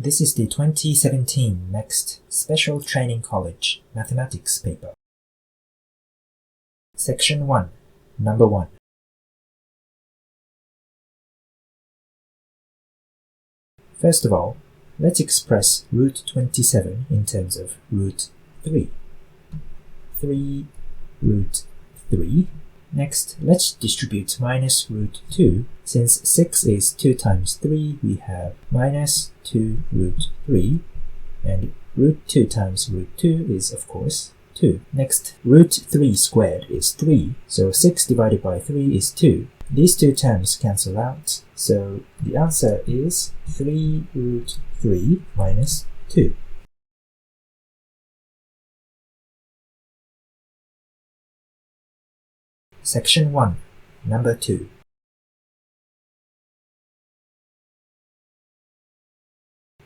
This is the 2017 MEXT Special Training College Mathematics paper. Section 1, Number 1. First of all, let's express root 27 in terms of root 3. 3 root 3. Next, let's distribute minus root 2. Since 6 is 2 times 3, we have minus 2 root 3. And root 2 times root 2 is, of course, 2. Next, root 3 squared is 3. So 6 divided by 3 is 2. These two terms cancel out. So the answer is 3 root 3 minus 2. Section 1, Number 2.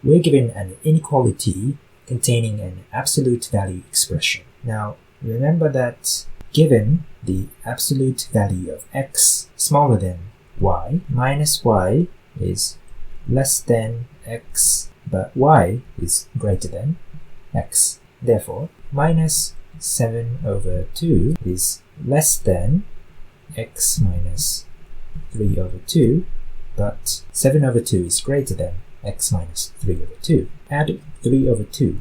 We're given an inequality containing an absolute value expression. Now, remember that given the absolute value of x smaller than y, minus y is less than x, but y is greater than x. Therefore, minus 7 over 2 is less than x minus 3 over 2, but 7 over 2 is greater than x minus 3 over 2. Add 3 over 2.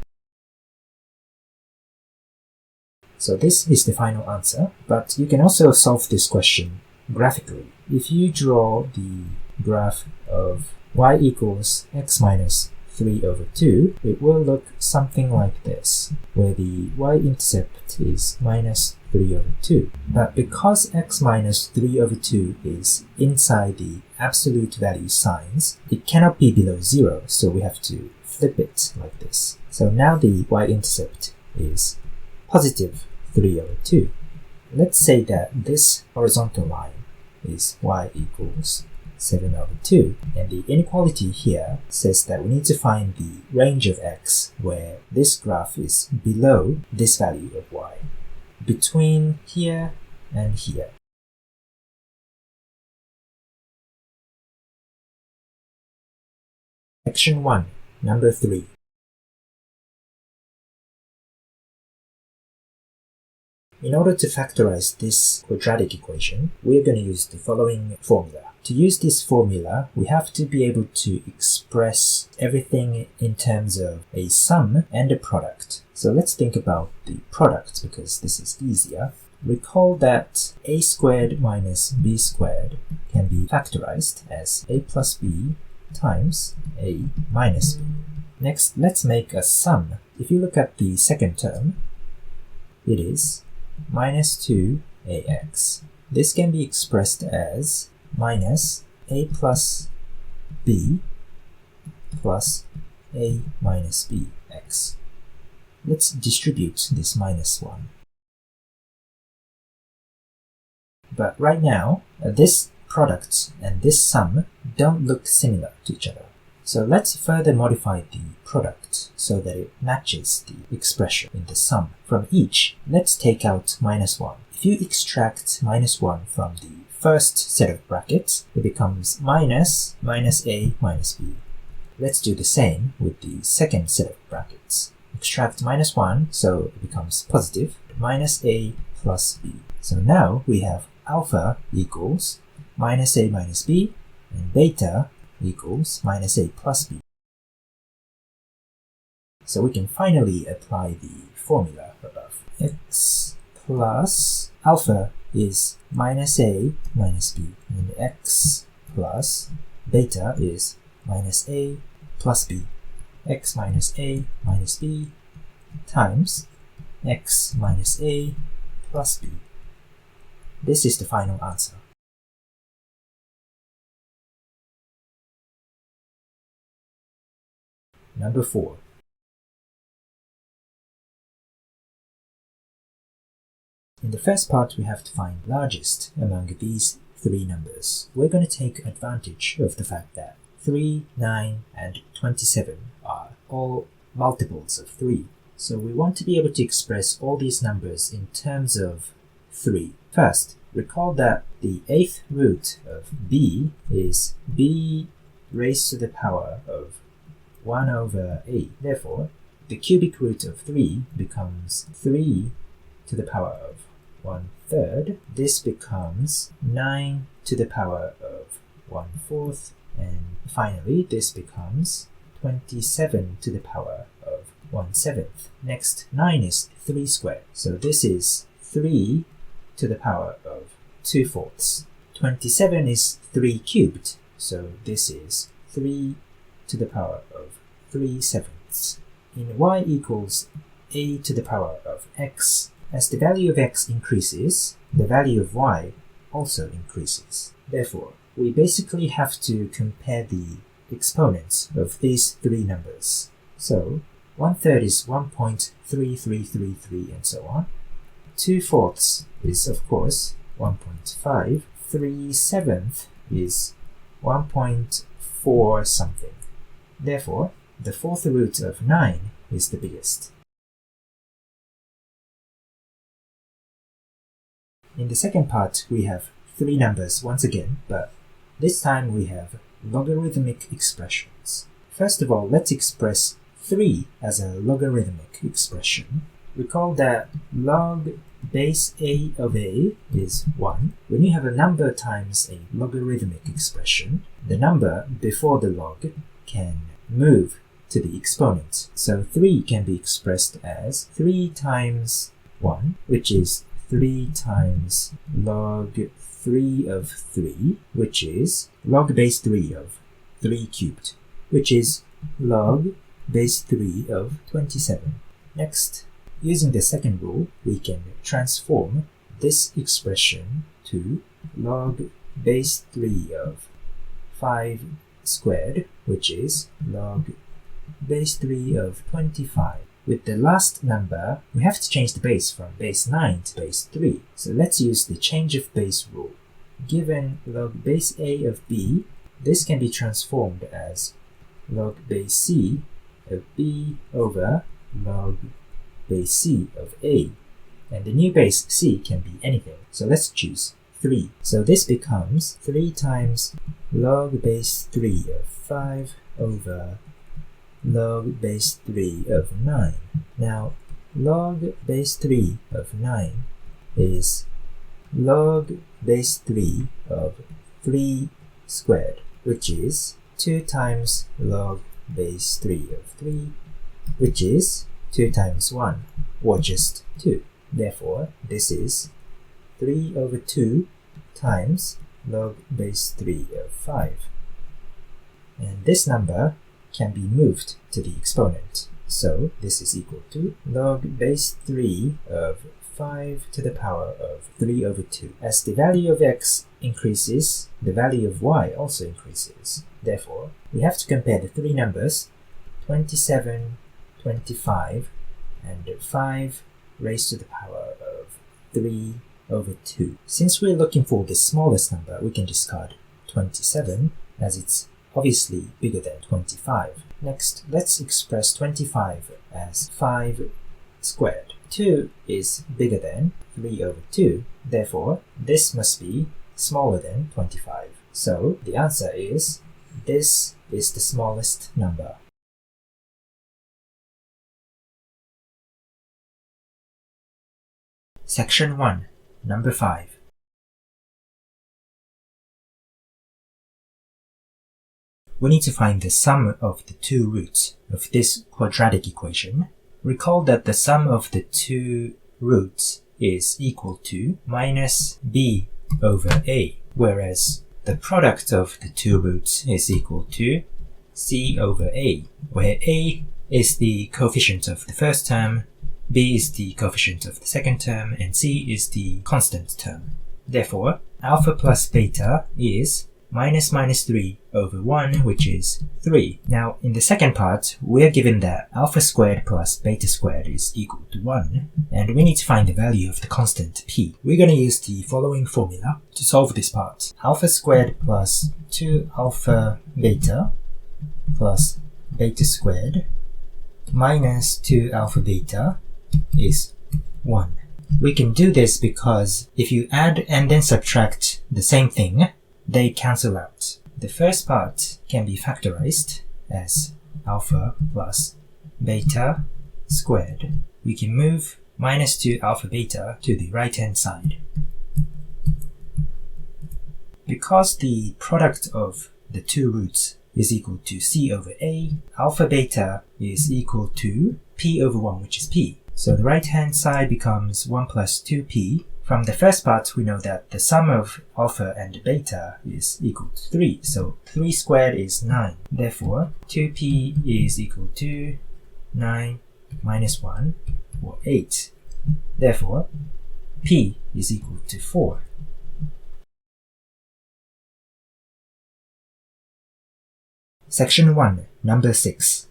So this is the final answer, but you can also solve this question graphically. If you draw the graph of y equals x minus 3 over 2, it will look something like this, where the y-intercept is minus 3 over 2. But because x minus 3 over 2 is inside the absolute value signs, it cannot be below 0, so we have to flip it like this. So now the y-intercept is positive 3 over 2. Let's say that this horizontal line is y equals 7 over 2, and the inequality here says that we need to find the range of x where this graph is below this value of y, between here and here. Section 1, Number 3. In order to factorize this quadratic equation, we're going to use the following formula. To use this formula, we have to be able to express everything in terms of a sum and a product. So let's think about the product because this is easier. Recall that a squared minus b squared can be factorized as a plus b times a minus b. Next, let's make a sum. If you look at the second term, it is minus 2ax. This can be expressed as minus a plus b plus a minus bx. Let's distribute this minus 1. But right now, this product and this sum don't look similar to each other. So let's further modify the product so that it matches the expression in the sum. From each, let's take out minus 1. If you extract minus 1 from the first set of brackets, it becomes minus a minus b. Let's do the same with the second set of brackets. Extract minus 1, so it becomes positive, minus a plus b. So now we have alpha equals minus a minus b, and beta equals minus a plus b. So we can finally apply the formula above. X plus alpha is minus a minus b, and x plus beta is minus a plus b. X minus a minus b times x minus a plus b. This is the final answer. Number 4. In the first part, we have to find largest among these three numbers. We're going to take advantage of the fact that 3, 9, and 27 are all multiples of 3. So we want to be able to express all these numbers in terms of 3. First, recall that the 8th root of b is b raised to the power of 1 over a. Therefore, the cubic root of 3 becomes 3 to the power of 1/3. This becomes 9 to the power of 1/4. And finally, this becomes 27 to the power of 1/7. Next, 9 is 3 squared. So this is 3 to the power of 2/4. 27 is 3 cubed. So this is 3 to the power of 3/7. In y equals a to the power of x, as the value of x increases, the value of y also increases. Therefore, we basically have to compare the exponents of these three numbers. So 1/3 is 1.3333 and so on. 2/4 is of course 1.5. 3/7 is 1.4 something. Therefore, the fourth root of 9 is the biggest. In the second part, we have three numbers once again, but this time we have logarithmic expressions. First of all, let's express 3 as a logarithmic expression. Recall that log base a of a is 1. When you have a number times a logarithmic expression, the number before the log can move to the exponent. So 3 can be expressed as 3 times 1, which is 3 times log 3 of 3, which is log base 3 of 3 cubed, which is log base 3 of 27. Next, using the second rule, we can transform this expression to log base 3 of 5 squared, which is log base 3 of 25. With the last number, we have to change the base from base 9 to base 3. So let's use the change of base rule. Given log base a of b, this can be transformed as log base c of b over log base c of a. And the new base c can be anything. So let's choose 3. So this becomes 3 times log base 3 of 5 over log base 3 of 9. Now, log base 3 of 9 is log base 3 of 3 squared, which is 2 times log base 3 of 3, which is 2 times 1, or just 2. Therefore, this is 3 over 2 times log base 3 of 5. And this number can be moved to the exponent. So this is equal to log base 3 of 5 to the power of 3 over 2. As the value of x increases, the value of y also increases. Therefore, we have to compare the three numbers, 27, 25, and 5 raised to the power of 3 over 2. Since we're looking for the smallest number, we can discard 27 as it's obviously bigger than 25. Next, let's express 25 as 5 squared. 2 is bigger than 3 over 2. Therefore, this must be smaller than 25. So, the answer is, this is the smallest number. Section 1, number 5. We need to find the sum of the two roots of this quadratic equation. Recall that the sum of the two roots is equal to minus b over a, whereas the product of the two roots is equal to c over a, where a is the coefficient of the first term, b is the coefficient of the second term, and c is the constant term. Therefore, alpha plus beta is minus 3 over 1, which is 3. Now, in the second part, we're given that alpha squared plus beta squared is equal to 1, and we need to find the value of the constant p. We're going to use the following formula to solve this part. Alpha squared plus 2 alpha beta plus beta squared minus 2 alpha beta is 1. We can do this because if you add and then subtract the same thing, they cancel out. The first part can be factorized as alpha plus beta squared, we can move minus 2 alpha beta to the right-hand side. Because the product of the two roots is equal to c over a, alpha beta is equal to p over 1, which is p. So the right-hand side becomes 1 plus 2p. From the first part, we know that the sum of alpha and beta is equal to 3. So 3 squared is 9. Therefore, 2p is equal to 9 minus 1, or 8. Therefore, p is equal to 4. Section 1, number 6.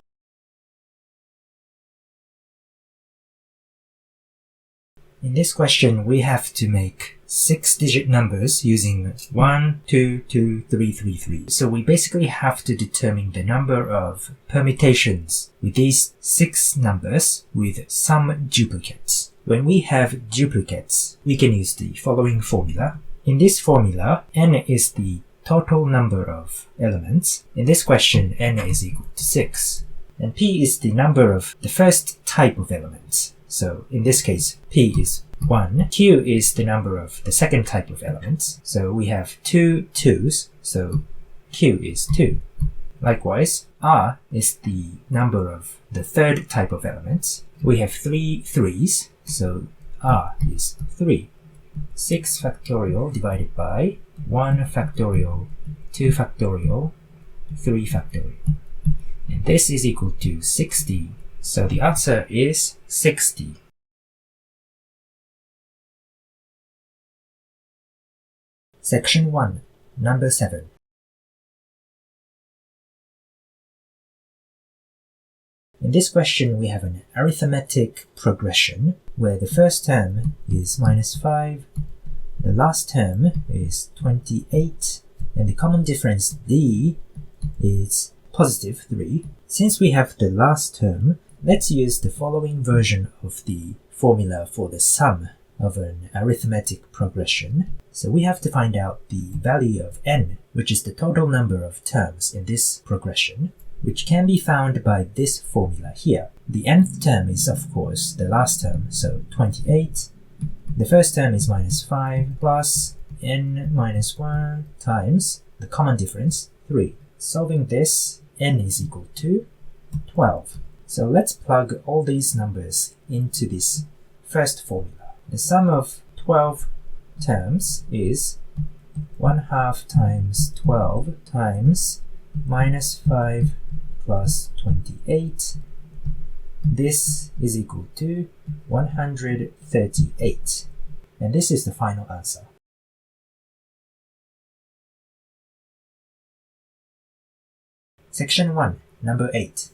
In this question, we have to make 6-digit numbers using 1, 2, 2, 3, 3, 3. So we basically have to determine the number of permutations with these 6 numbers with some duplicates. When we have duplicates, we can use the following formula. In this formula, n is the total number of elements. In this question, n is equal to 6. And p is the number of the first type of elements. So in this case, p is 1. Q is the number of the second type of elements. So we have 2 2's, so q is 2. Likewise, r is the number of the third type of elements. We have 3 3's, so r is 3. 6 factorial divided by 1 factorial, 2 factorial, 3 factorial. And this is equal to 60. So the answer is 60. Section 1, number 7. In this question, we have an arithmetic progression where the first term is minus 5, the last term is 28, and the common difference d is positive 3. Since we have the last term, let's use the following version of the formula for the sum of an arithmetic progression. So we have to find out the value of n, which is the total number of terms in this progression, which can be found by this formula here. The nth term is, of course, the last term, so 28. The first term is minus 5 plus n minus 1 times the common difference, 3. Solving this, n is equal to 12. So let's plug all these numbers into this first formula. The sum of 12 terms is 1/2 times 12 times minus 5 plus 28. This is equal to 138. And this is the final answer. Section 1, number 8.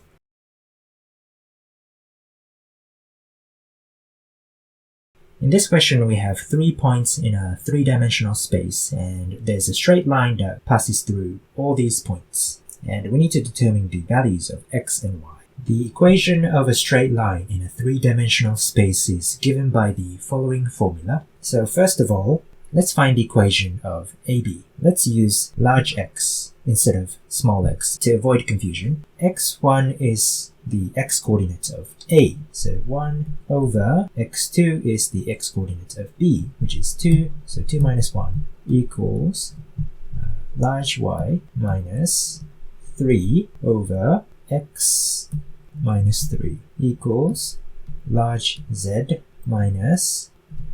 In this question, we have 3 points in a 3-dimensional space, and there's a straight line that passes through all these points. And we need to determine the values of x and y. The equation of a straight line in a 3-dimensional space is given by the following formula. So first of all, let's find the equation of AB. Let's use large X instead of small x to avoid confusion. x1 is the x-coordinate of A, so 1 over x2 is the x-coordinate of B, which is 2, so 2 minus 1 equals large Y minus 3 over x minus 3 equals large Z minus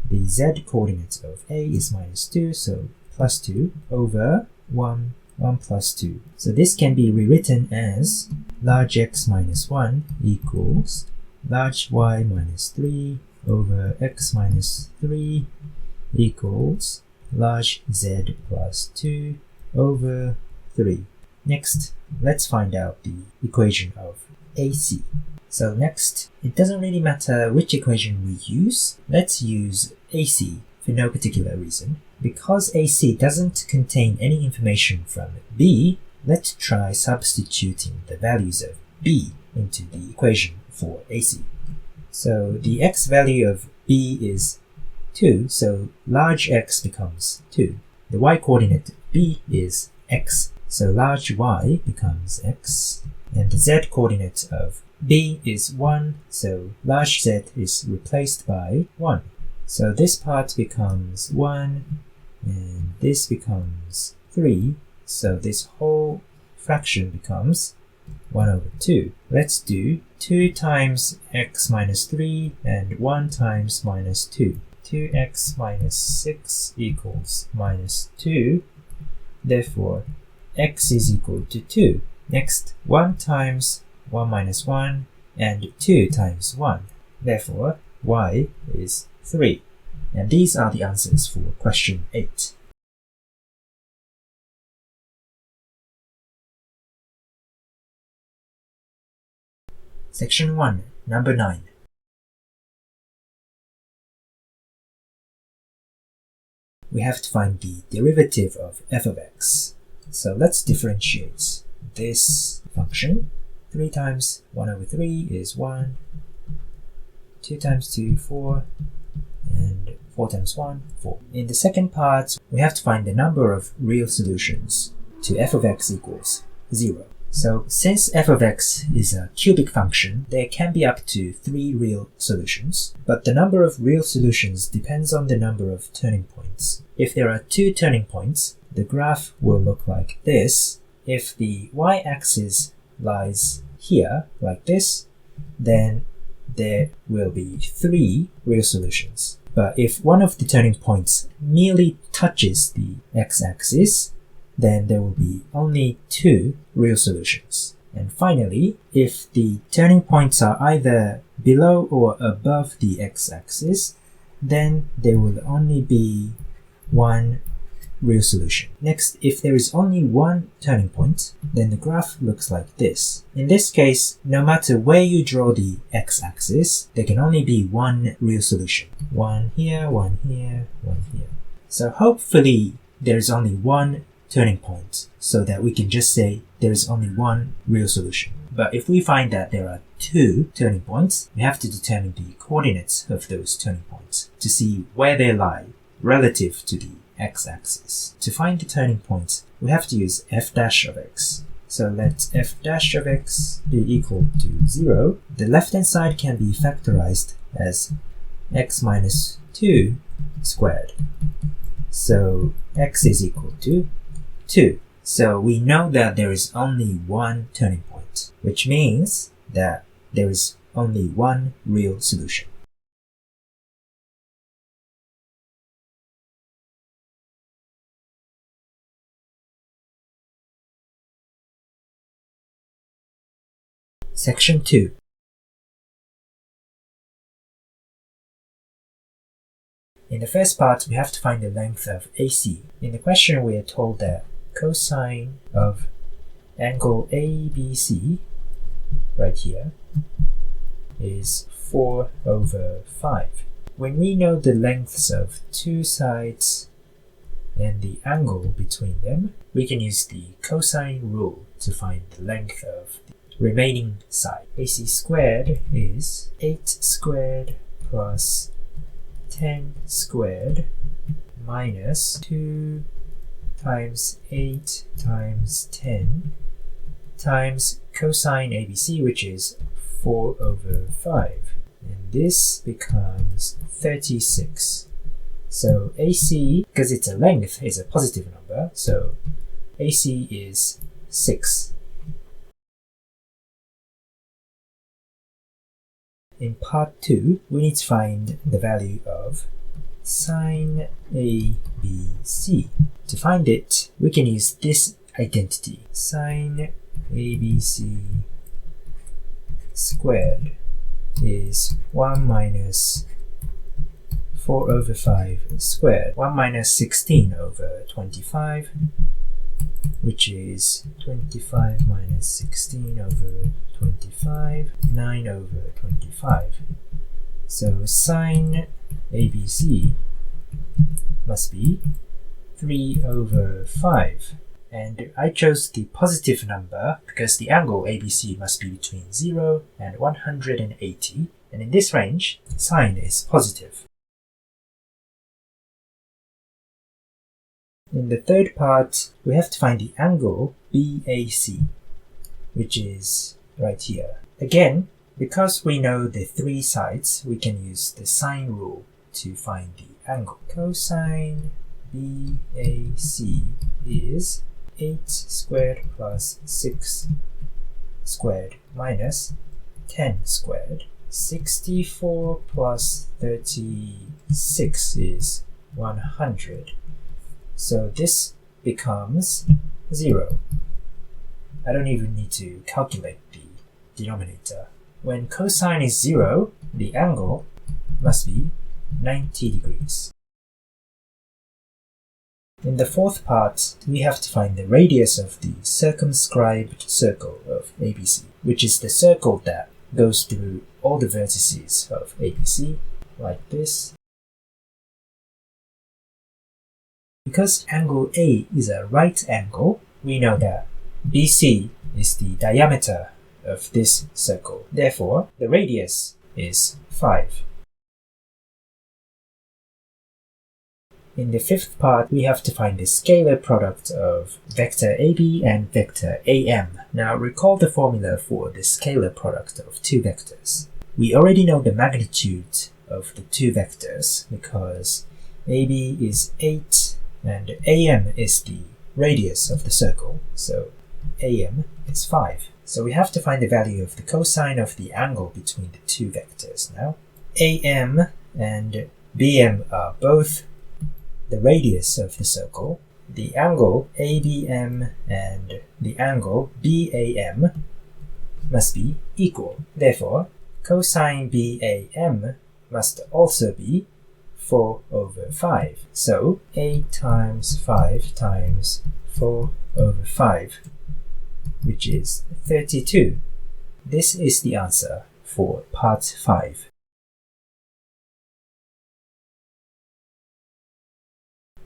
the z-coordinate of A is minus 2, so plus 2 over 1 plus 2. So this can be rewritten as large x minus 1 equals large y minus 3 over x minus 3 equals large z plus 2 over 3. Next, let's find out the equation of AC. So next, it doesn't really matter which equation we use. Let's use AC for no particular reason. Because AC doesn't contain any information from B, let's try substituting the values of B into the equation for AC. So the x value of B is 2, so large X becomes 2. The y coordinate of B is x, so large Y becomes x. and the z coordinate of b is 1, so large z is replaced by 1. So this part becomes 1, and this becomes 3, so this whole fraction becomes 1 over 2. Let's do 2 times x minus 3 and 1 times minus 2. 2x minus 6 equals minus 2. Therefore, x is equal to 2. Next, 1 times 1 minus 1 and 2 times 1. Therefore, y is 3. And these are the answers for question 8. Section 1, number 9. We have to find the derivative of f of x. So let's differentiate this function. 3 times 1 over 3 is 1. 2 times 2, 4. And 4 times 1, 4. In the second part, we have to find the number of real solutions to f of x equals 0. So since f of x is a cubic function, there can be up to 3 real solutions, but the number of real solutions depends on the number of turning points. If there are 2 turning points, the graph will look like this. If the y-axis lies here, like this, then there will be 3 real solutions. But if one of the turning points merely touches the x-axis, then there will be only 2 real solutions. And finally, if the turning points are either below or above the x-axis, then there will only be 1 real solution. Next, if there is only 1 turning point, then the graph looks like this. In this case, no matter where you draw the x-axis, there can only be 1 real solution. 1 here, 1 here, 1 here. So hopefully there is only 1 turning point, so that we can just say there is only 1 real solution. But if we find that there are 2 turning points, we have to determine the coordinates of those turning points to see where they lie relative to the x-axis. To find the turning points, we have to use f dash of x. So let f dash of x be equal to 0. The left-hand side can be factorized as x minus 2 squared. So x is equal to 2. So we know that there is only 1 turning point, which means that there is only 1 real solution. Section 2. In the first part, we have to find the length of AC. In the question, we are told that cosine of angle ABC, right here, is 4 over 5. When we know the lengths of 2 sides and the angle between them, we can use the cosine rule to find the length of the remaining side. AC squared is 8 squared plus 10 squared minus 2 times 8 times 10 times cosine ABC, which is 4 over 5. And this becomes 36. So AC, because it's a length, is a positive number, so AC is 6. In part 2, we need to find the value of sine ABC. To find it, we can use this identity. Sine ABC squared is 1 minus 4 over 5 squared. 1 minus 16 over 25, which is 25 minus 16 over 25, 9 over 25. So sine ABC must be 3 over 5. And I chose the positive number because the angle ABC must be between 0 and 180. And in this range, sine is positive. In the third part, we have to find the angle BAC. which is right here. Again, because we know the three sides, we can use the sine rule to find the angle. Cosine BAC is 8 squared plus 6 squared minus 10 squared. 64 plus 36 is 100. So this becomes 0. I don't even need to calculate the denominator. When cosine is 0, the angle must be 90 degrees. In the fourth part, we have to find the radius of the circumscribed circle of ABC, which is the circle that goes through all the vertices of ABC, like this. Because angle A is a right angle, we know that BC is the diameter of this circle. Therefore, the radius is 5. In the fifth part, we have to find the scalar product of vector AB and vector AM. Now recall the formula for the scalar product of two vectors. We already know the magnitude of the two vectors because AB is 8 and AM is the radius of the circle, so AM is 5. So we have to find the value of the cosine of the angle between the two vectors now. AM and BM are both the radius of the circle. The angle ABM and the angle BAM must be equal. Therefore, cosine BAM must also be 4 over 5. So 8 times 5 times 4 over 5, which is 32. This is the answer for part 5.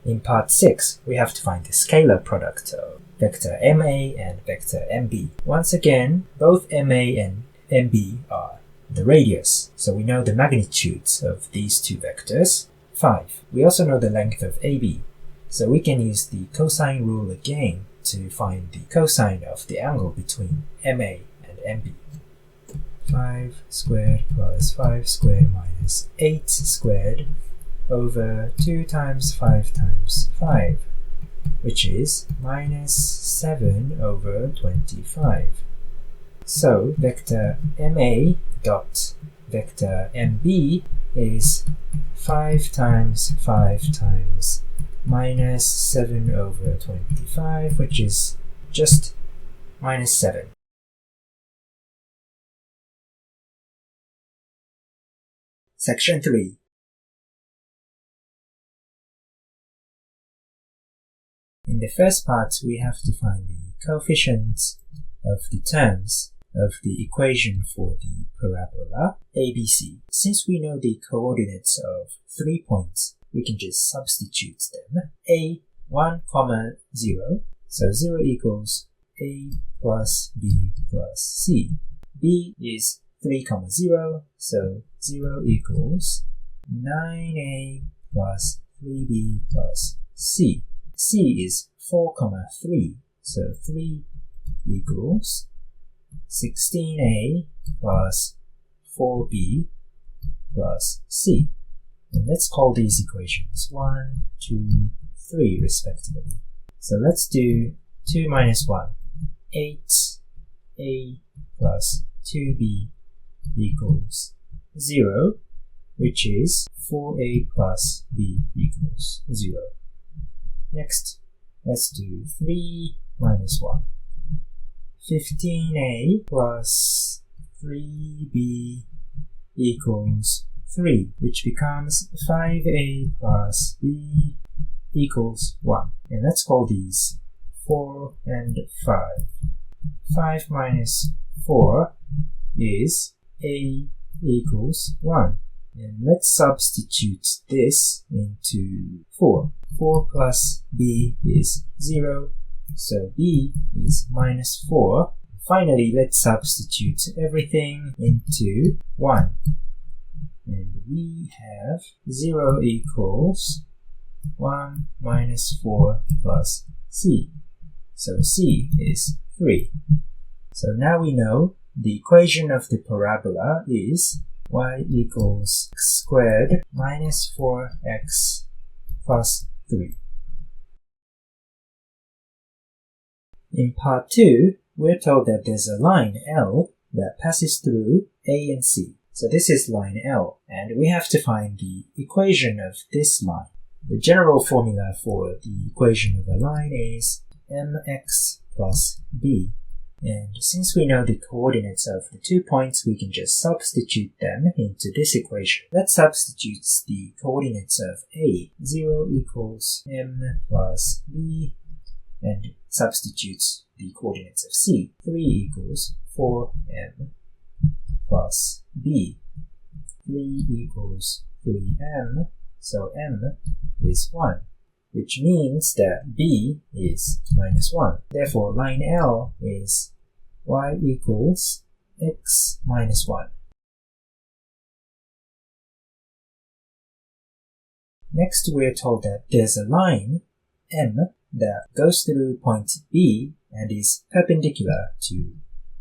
In part 6, we have to find the scalar product of vector MA and vector MB. Once again, both MA and MB are the radius, so we know the magnitudes of these two vectors, 5. We also know the length of AB, so we can use the cosine rule again to find the cosine of the angle between MA and MB. 5 squared plus 5 squared minus 8 squared over 2 times 5 times 5, which is minus 7 over 25. So vector MA dot vector MB is 5 times 5 times minus 7 over 25, which is just minus 7. Section 3. In the first part, we have to find the coefficients of the terms of the equation for the parabola ABC. Since we know the coordinates of 3 points, we can just substitute them. A 1, 0, so 0 equals A plus B plus C. B is 3, 0, so 0 equals 9A plus 3B plus C. C is 4, 3, so 3 equals 16A plus 4B plus C. And let's call these equations 1, 2, 3 respectively. So let's do 2 minus 1. 8A plus 2B equals 0, which is 4A plus B equals 0. Next, let's do 3 minus 1. 15A plus 3B equals 3, which becomes 5A plus B equals 1. And let's call these 4 and 5. 5 minus 4 is A equals 1. And let's substitute this into 4. 4 plus B is 0, so B is minus 4. Finally, let's substitute everything into 1. And we have 0 equals 1 minus 4 plus C. So C is 3. So now we know the equation of the parabola is y equals x squared minus 4x plus 3. In part 2, we're told that there's a line L that passes through A and C. So this is line L, and we have to find the equation of this line. The general formula for the equation of a line is mx plus b. And since we know the coordinates of the 2 points, we can just substitute them into this equation. That substitutes the coordinates of A, 0 equals m plus b, and substitutes the coordinates of C, 3 equals 4m plus b, 3 equals 3m, so m is 1, which means that b is minus 1. Therefore, line L is y equals x minus 1. Next, we're told that there's a line M that goes through point B and is perpendicular to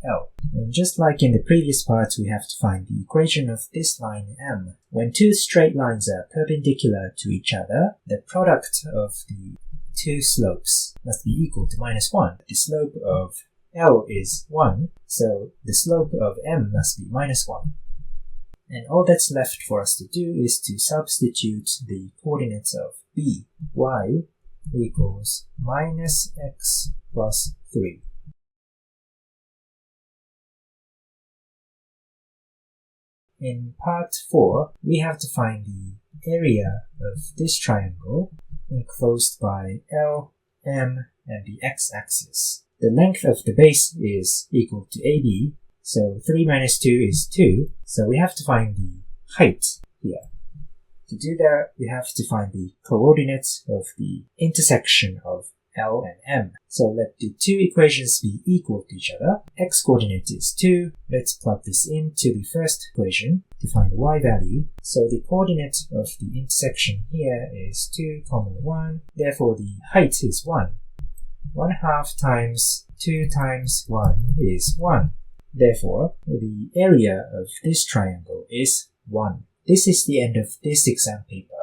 L. And just like in the previous parts, we have to find the equation of this line M. When two straight lines are perpendicular to each other, the product of the two slopes must be equal to minus 1. The slope of L is 1, so the slope of M must be minus 1. And all that's left for us to do is to substitute the coordinates of B, y equals minus x plus 3. In part 4, we have to find the area of this triangle enclosed by L, M, and the x-axis. The length of the base is equal to AB, so 3 minus 2 is 2, so we have to find the height here. To do that, we have to find the coordinates of the intersection of L and M. So let the two equations be equal to each other. X coordinate is 2. Let's plug this into the first equation to find the y value. So the coordinate of the intersection here is 2, 1. Therefore, the height is 1. 1/2 times 2 times 1 is 1. Therefore, the area of this triangle is 1. This is the end of this exam paper.